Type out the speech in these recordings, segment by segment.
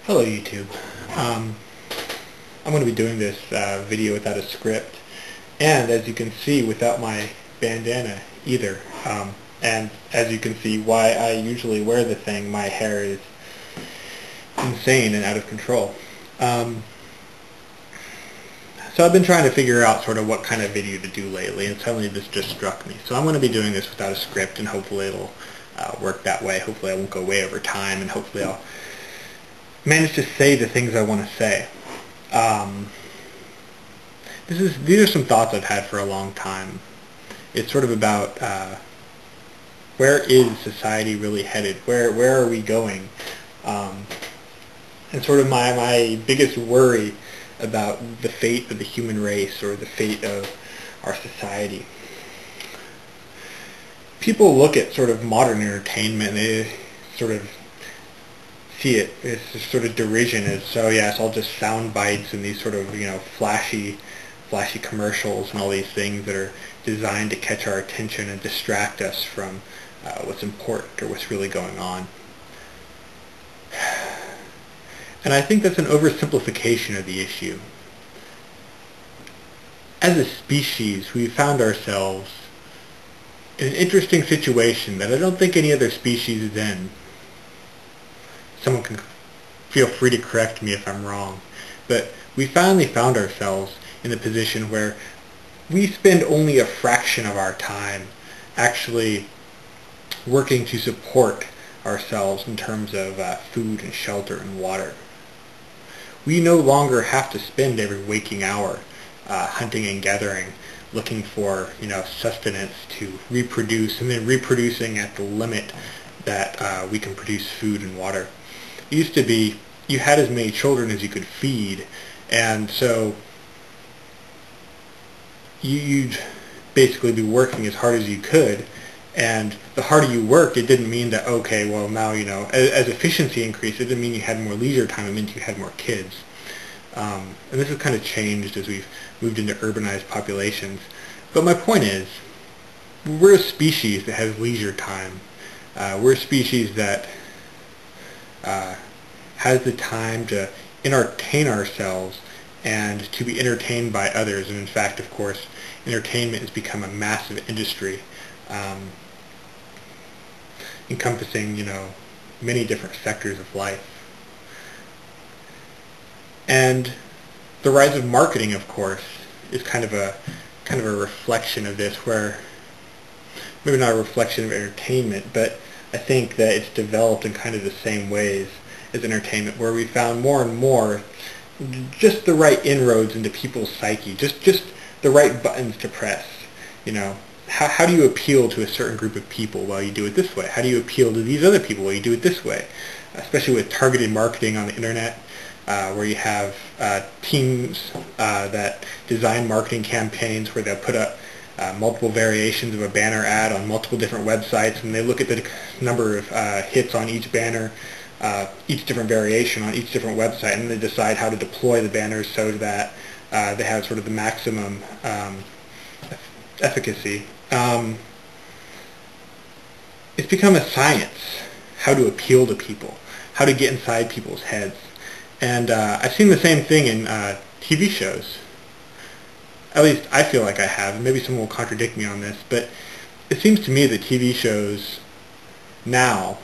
Hello YouTube. I'm going to be doing this video without a script, and as you can see, without my bandana either. And as you can see, why I usually wear the thing, my hair is insane and out of control. So I've been trying to figure out sort of what kind of video to do lately, and suddenly this just struck me. So I'm going to be doing this without a script, and hopefully it'll work that way. Hopefully I won't go way over time, and hopefully I'll manage to say the things I want to say. These are some thoughts I've had for a long time. It's sort of about where is society really headed? Where are we going? And sort of my biggest worry about the fate of the human race, or the fate of our society. People look at sort of modern entertainment and they sort of see it as sort of derision, as, so yeah, it's all just sound bites and these sort of, flashy commercials and all these things that are designed to catch our attention and distract us from what's important or what's really going on. And I think that's an oversimplification of the issue. As a species, we found ourselves in an interesting situation that I don't think any other species is in. Someone can feel free to correct me if I'm wrong, but we finally found ourselves in a position where we spend only a fraction of our time actually working to support ourselves in terms of food and shelter and water. We no longer have to spend every waking hour hunting and gathering, looking for sustenance to reproduce, and then reproducing at the limit that we can produce food and water. It used to be you had as many children as you could feed, and so you'd basically be working as hard as you could, and the harder you worked, it didn't mean that, okay, well now, as efficiency increased, it didn't mean you had more leisure time, it meant you had more kids. And this has kind of changed as we've moved into urbanized populations. But my point is, we're a species that has leisure time. We're a species that has the time to entertain ourselves and to be entertained by others. And in fact, of course, entertainment has become a massive industry, encompassing, many different sectors of life. And the rise of marketing, of course, is kind of a reflection of this, where maybe not a reflection of entertainment, but I think that it's developed in kind of the same ways as entertainment, where we found more and more just the right inroads into people's psyche, just the right buttons to press. How do you appeal to a certain group of people? Well, you do it this way. How do you appeal to these other people? Well, you do it this way. Especially with targeted marketing on the internet, where you have teams that design marketing campaigns where they'll put up multiple variations of a banner ad on multiple different websites, and they look at the number of hits on each banner, each different variation on each different website, and they decide how to deploy the banners so that they have sort of the maximum efficacy. It's become a science how to appeal to people, how to get inside people's heads. And I've seen the same thing in TV shows. At least I feel like I have, and maybe someone will contradict me on this, but it seems to me that TV shows now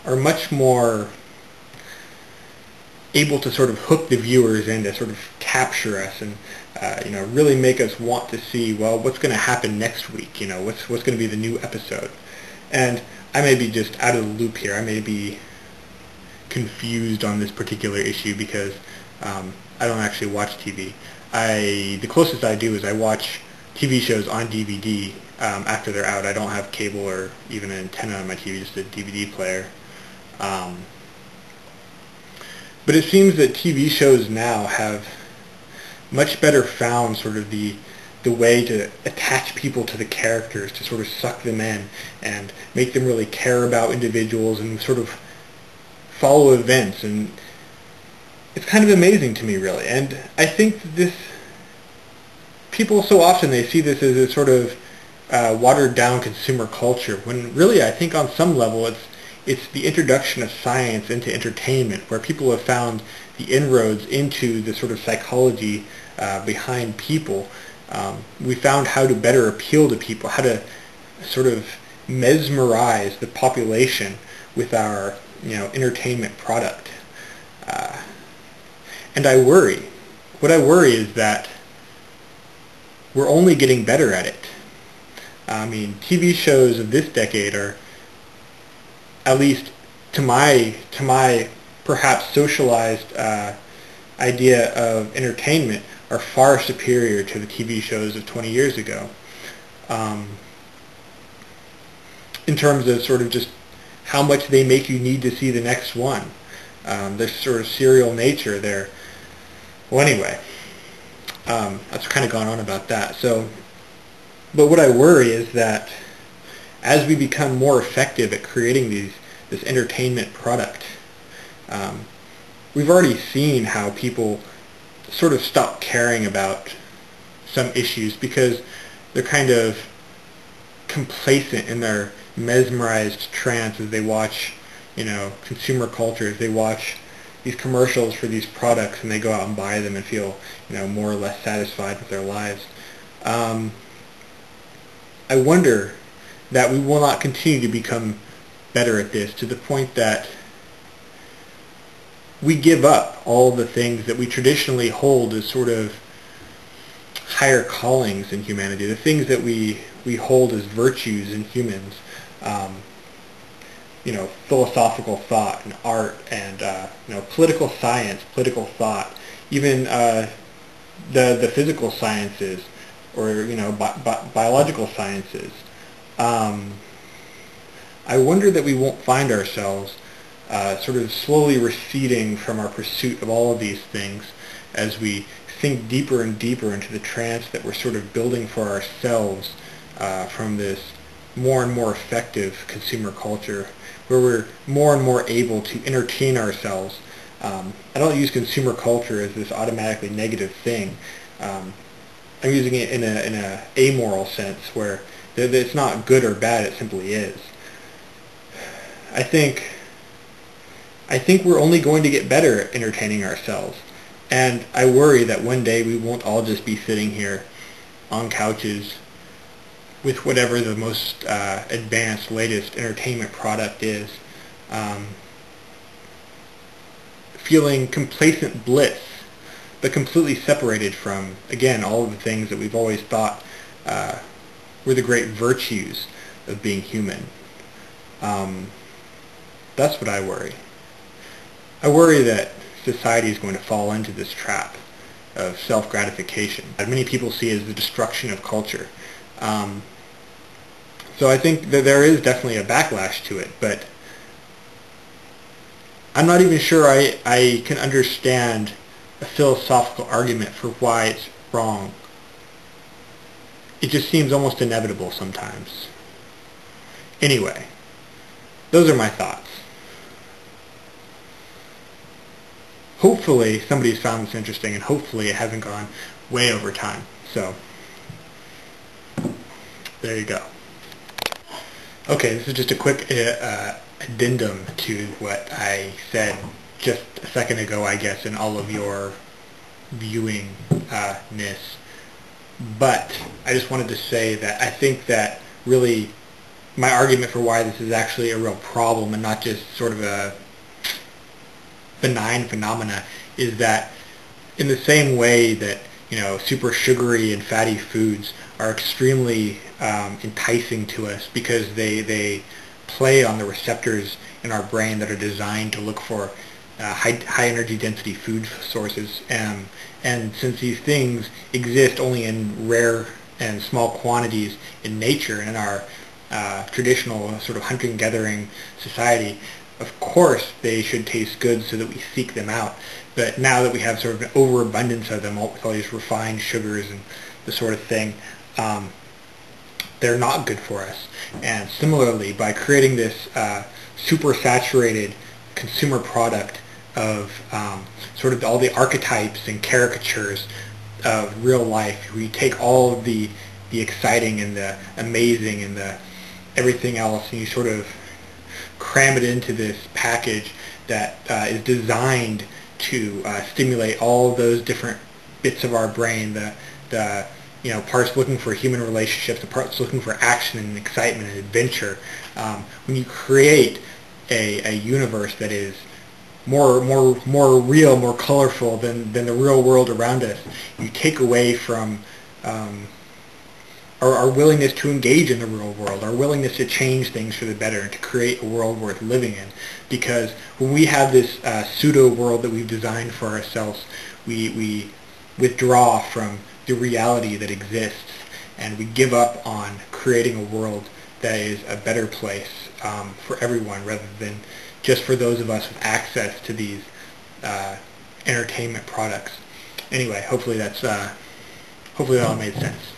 are much more able to sort of hook the viewers in, to sort of capture us and really make us want to see, well, what's going to happen next week, what's going to be the new episode. And I may be just out of the loop here. I may be confused on this particular issue because I don't actually watch TV. The closest I do is I watch TV shows on DVD after they're out. I don't have cable or even an antenna on my TV, just a DVD player. But it seems that TV shows now have much better found sort of the way to attach people to the characters, to sort of suck them in and make them really care about individuals and sort of follow events. And it's kind of amazing to me, really. And I think this, people so often, they see this as a sort of watered down consumer culture, when really I think on some level it's the introduction of science into entertainment, where people have found the inroads into the sort of psychology behind people. We found how to better appeal to people, how to sort of mesmerize the population with our, entertainment product. And I worry. What I worry is that we're only getting better at it. I mean, TV shows of this decade are, at least to my perhaps socialized idea of entertainment, are far superior to the TV shows of 20 years ago. In terms of sort of just how much they make you need to see the next one. Their sort of serial nature there. Well, anyway, that's kind of gone on about that. So, but what I worry is that as we become more effective at creating this entertainment product, we've already seen how people sort of stop caring about some issues because they're kind of complacent in their mesmerized trance as they watch, consumer culture, as they watch these commercials for these products and they go out and buy them and feel, more or less satisfied with their lives. I wonder that we will not continue to become better at this to the point that we give up all the things that we traditionally hold as sort of higher callings in humanity, the things that we hold as virtues in humans, philosophical thought and art and political science, political thought, even the physical sciences or biological sciences. I wonder that we won't find ourselves sort of slowly receding from our pursuit of all of these things as we sink deeper and deeper into the trance that we're sort of building for ourselves from this more and more effective consumer culture, where we're more and more able to entertain ourselves. I don't use consumer culture as this automatically negative thing. I'm using it in a amoral sense where it's not good or bad, it simply is. I think we're only going to get better at entertaining ourselves. And I worry that one day we won't all just be sitting here on couches with whatever the most advanced, latest entertainment product is, feeling complacent bliss, but completely separated from, again, all of the things that we've always thought were the great virtues of being human. That's what I worry. I worry that society is going to fall into this trap of self-gratification that many people see as the destruction of culture. So I think that there is definitely a backlash to it, but I'm not even sure I can understand a philosophical argument for why it's wrong. It just seems almost inevitable sometimes. Anyway, those are my thoughts. Hopefully somebody's found this interesting, and hopefully it hasn't gone way over time. So, there you go. Okay, this is just a quick addendum to what I said just a second ago, I guess, in all of your viewing-ness. But I just wanted to say that I think that really my argument for why this is actually a real problem and not just sort of a benign phenomena is that in the same way that super sugary and fatty foods are extremely enticing to us because they play on the receptors in our brain that are designed to look for high energy density food sources, and since these things exist only in rare and small quantities in nature and in our traditional sort of hunting-gathering society, of course they should taste good so that we seek them out. But now that we have sort of an overabundance of them with all these refined sugars and the sort of thing, they're not good for us. And similarly, by creating this super saturated consumer product of sort of all the archetypes and caricatures of real life, we take all of the exciting and the amazing and the everything else, and you sort of cram it into this package that is designed to stimulate all those different bits of our brain, the parts looking for human relationships, the parts looking for action and excitement and adventure. When you create a universe that is more real, more colorful than the real world around us, you take away from our willingness to engage in the real world, our willingness to change things for the better and to create a world worth living in. Because when we have this pseudo world that we've designed for ourselves, we withdraw from the reality that exists, and we give up on creating a world that is a better place for everyone, rather than just for those of us with access to these entertainment products. Anyway, hopefully that all made sense.